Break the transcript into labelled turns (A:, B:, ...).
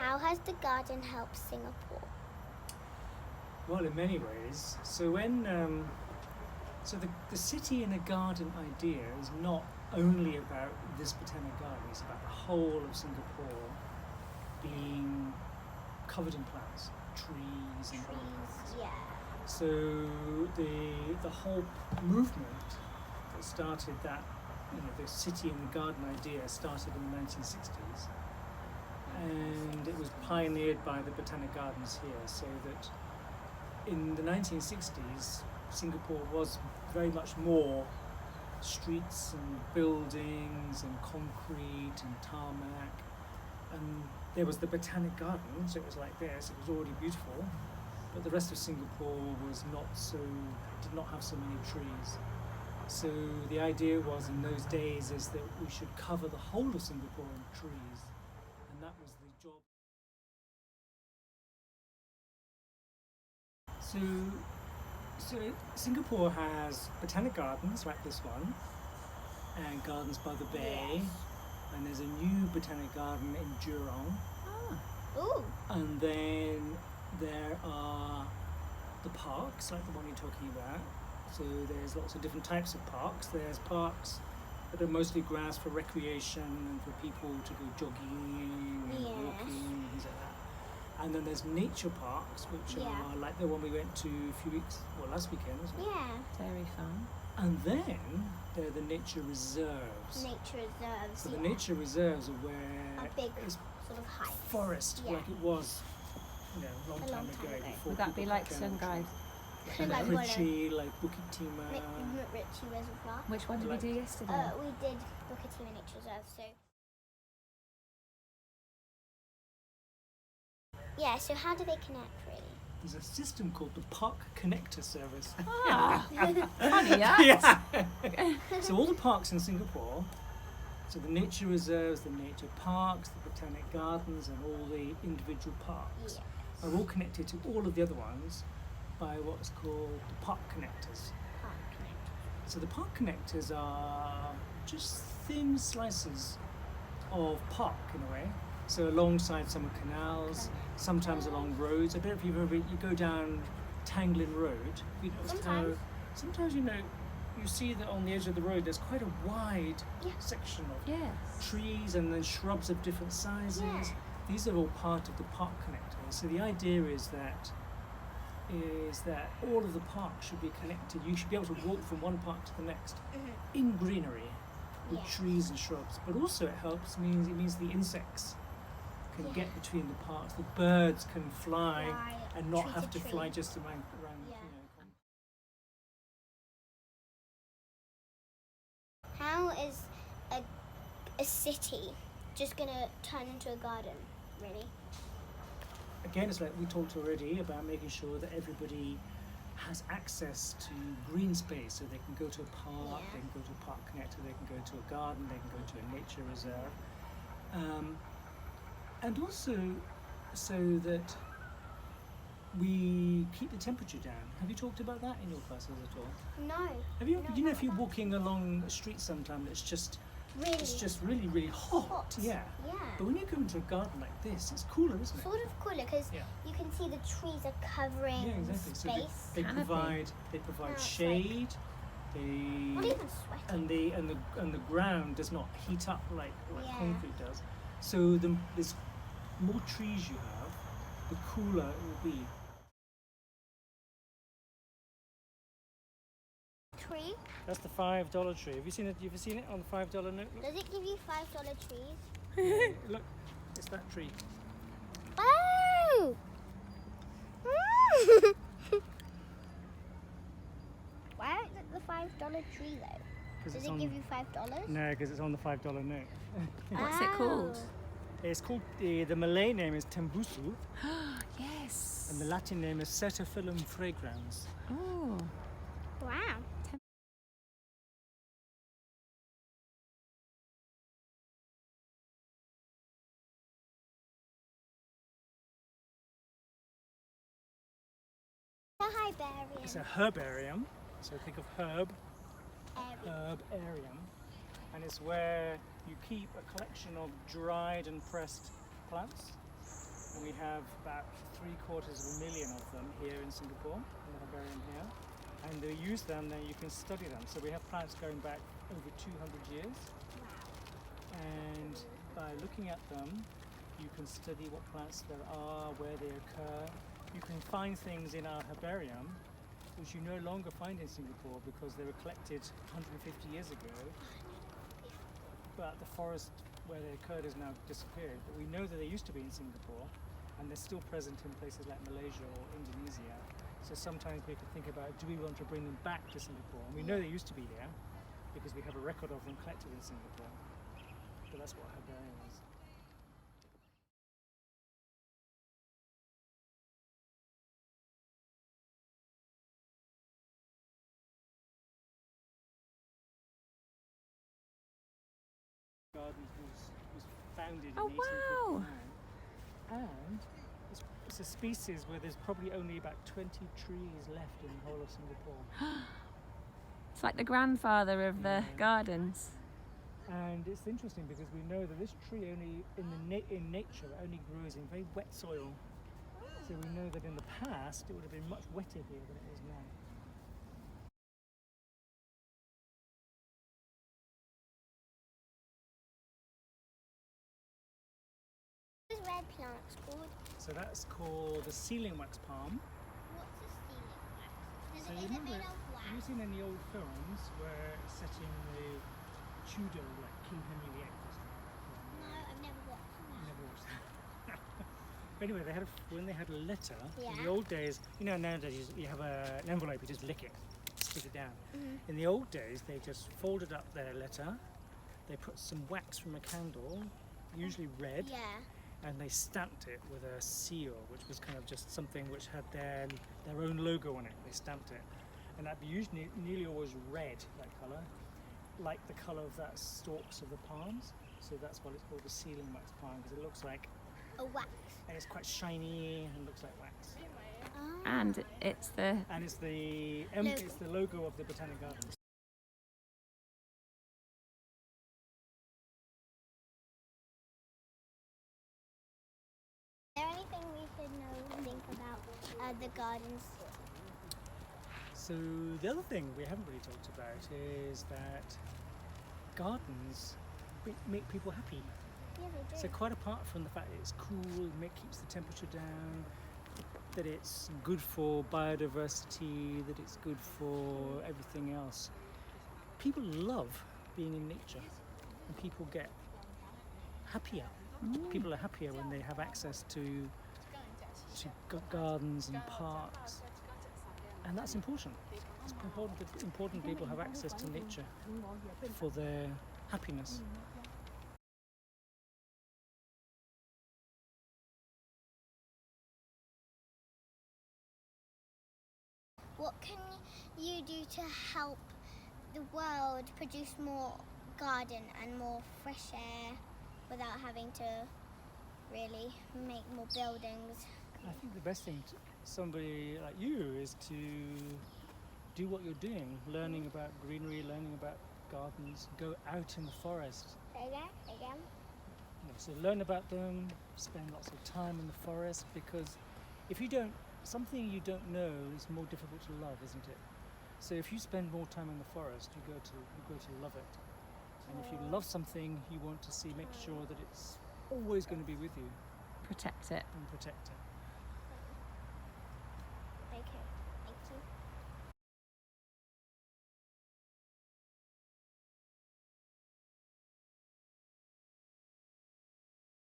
A: How has the garden helped Singapore?
B: Well, in many ways. So when the city in a garden idea is not only about this Botanic Garden, it's about the whole of Singapore being covered in plants, trees and
A: Trees, yeah.
B: so the whole movement that started that, the city in the garden idea started in the 1960s, and it was pioneered by the Botanic Gardens here, so that in the 1960s Singapore was very much more streets and buildings and concrete and tarmac, and there was the Botanic Gardens. It was like this, it was already beautiful, but the rest of Singapore did not have so many trees. So the idea was in those days is that we should cover the whole of Singapore in trees, and that was the job. So Singapore has Botanic Gardens like this one, and Gardens by the Bay,
A: Yes.
B: and there's a new Botanic Garden in Jurong,
A: Ooh.
B: and then there are the parks like the one you're talking about. So there's lots of different types of parks. There's parks that are mostly grass for recreation and for people to go jogging and
A: Yes.
B: walking and things like that. And then there's nature parks, which
A: Yeah.
B: are like the one we went to last weekend, wasn't it?
A: Yeah.
C: Very fun.
B: And then there are the nature reserves.
A: Nature reserves.
B: So the
A: yeah.
B: nature reserves are where
A: A big
B: it's
A: sort of height.
B: forest,
A: Yeah.
B: like it was, a long time ago. Before
C: Would that be
B: people
C: like
B: cut down
C: Sungai?
B: trees.
A: Like
B: Like Ritchie, like Bukit Timah.
A: Ritchie Reservoir.
C: Which one did we do yesterday?
A: We did Bukit Timah Nature Reserve, so. Yeah, so how do they connect, really?
B: There's a system called the Park Connector Service.
C: Ah, funny, yeah.
B: Yeah. So all the parks in Singapore, so the nature reserves, the nature parks, the Botanic Gardens, and all the individual parks
A: Yes.
B: are all connected to all of the other ones by what's called the park connectors.
A: Park connectors.
B: So the park connectors are just thin slices of park in a way. So alongside some canals, sometimes along roads. I don't know if you've ever you go down Tanglin Road. You noticed how sometimes you see that on the edge of the road there's quite a wide
A: Yeah.
B: section of
C: Yes.
B: trees and then shrubs of different sizes.
A: Yeah.
B: These are all part of the park connectors. So the idea is that all of the parks should be connected. You should be able to walk from one park to the next in greenery with
A: Yeah.
B: trees and shrubs. But also it means the insects can get between the parks. The birds can fly and not
A: tree
B: have to
A: tree.
B: fly just around.
A: Yeah. How is a city just gonna turn into a garden, really?
B: Again, it's like we talked already about making sure that everybody has access to green space, so they can go to a park,
A: Yeah.
B: they can go to a park connector, they can go to a garden, they can go to a nature reserve, and also so that we keep the temperature down. Have you talked about that in your classes at all?
A: No.
B: Have you?
A: No,
B: You know,
A: not
B: if you're
A: that.
B: walking along a street sometime, it's just
A: Really
B: really hot.
A: hot.
B: Yeah.
A: Yeah.
B: But when you go into a garden like this, it's cooler, isn't it?
A: Sort of cooler because
B: Yeah.
A: you can see the trees are covering
B: Yeah,
A: the
B: exactly. So
A: space.
B: they
C: Canopy.
B: provide
A: No, it's
B: shade.
A: Not even sweating.
B: And the ground does not heat up like
A: Yeah.
B: concrete does. So there's more trees you have, the cooler it will be.
A: Tree?
B: That's the $5 tree. Have you seen it? You've seen it on the $5 note?
A: Does it give you $5 trees?
B: Look, it's that tree.
A: Oh! Why is it the $5 tree though?
B: 'Cause
A: Does
B: it's
A: it
B: on-
A: give you $5?
B: No, because it's on the $5 note.
C: What's it called?
B: It's called the Malay name is Tembusu,
C: Yes.
B: and the Latin name is Certifilum fragrans.
C: Oh.
A: Wow. A herbarium.
B: It's a herbarium, so think of
A: Area.
B: herbarium, and it's where you keep a collection of dried and pressed plants. We have about 750,000 of them here in Singapore, in the herbarium here. And they use them, then you can study them. So we have plants going back over 200 years. And by looking at them, you can study what plants there are, where they occur. You can find things in our herbarium which you no longer find in Singapore because they were collected 150 years ago. But the forest where they occurred has now disappeared. But we know that they used to be in Singapore, and they're still present in places like Malaysia or Indonesia. So sometimes we could think about, do we want to bring them back to Singapore? And we know they used to be here because we have a record of them collected in Singapore. But that's what a herbarium is. Gardens was founded in
C: Oh, wow.
B: 1859, and it's a species where there's probably only about 20 trees left in the whole of Singapore.
C: It's like the grandfather of the
B: Yeah.
C: gardens.
B: And it's interesting because we know that this tree only in nature only grows in very wet soil. So we know that in the past it would have been much wetter here than it is now.
A: What is red plants called?
B: So that's called the sealing wax palm.
A: What's a ceiling wax?
B: So
A: Is
B: you
A: it
B: remember,
A: made of wax?
B: have you seen any old films where it's set in the Tudor, like King Henry VIII or something?
A: No, I've never watched that.
B: Never watched that. But anyway, when they had a letter, in
A: Yeah.
B: the old days, you know, nowadays you have an envelope, you just lick it, stick it down.
A: Mhm.
B: In the old days, they just folded up their letter, they put some wax from a candle, usually red,
A: Yeah.
B: and they stamped it with a seal, which was kind of just something which had their own logo on it. They stamped it, and that'd be usually nearly always red, that colour, like the colour of that stalks of the palms. So that's why it's called the sealing wax palm, because it looks like,
A: A wax.
B: and it's quite shiny and looks like wax.
A: Ah.
C: And it's the
B: And it's the
A: Logo.
B: it's the logo of the Botanic Gardens.
A: Is there anything we should know and think about the gardens?
B: So the other thing we haven't really talked about is that gardens make people happy.
A: Yeah, they do.
B: So quite apart from the fact that it's cool, keeps the temperature down, that it's good for biodiversity, that it's good for everything else, people love being in nature, and people get happier. People are happier when they have access to gardens and parks, and that's important. It's important people have access to nature for their happiness.
A: What can you do to help the world produce more garden and more fresh air without having to really make more buildings?
B: I think the best thing to somebody like you is to do what you're doing, learning about greenery, learning about gardens, go out in the forest.
A: Again?
B: You know, so learn about them, spend lots of time in the forest, because if you don't, something you don't know is more difficult to love, isn't it? So if you spend more time in the forest, you go to love it. And if you love something, you want to make sure that it's always going to be with you
C: protect it.
B: and protect it.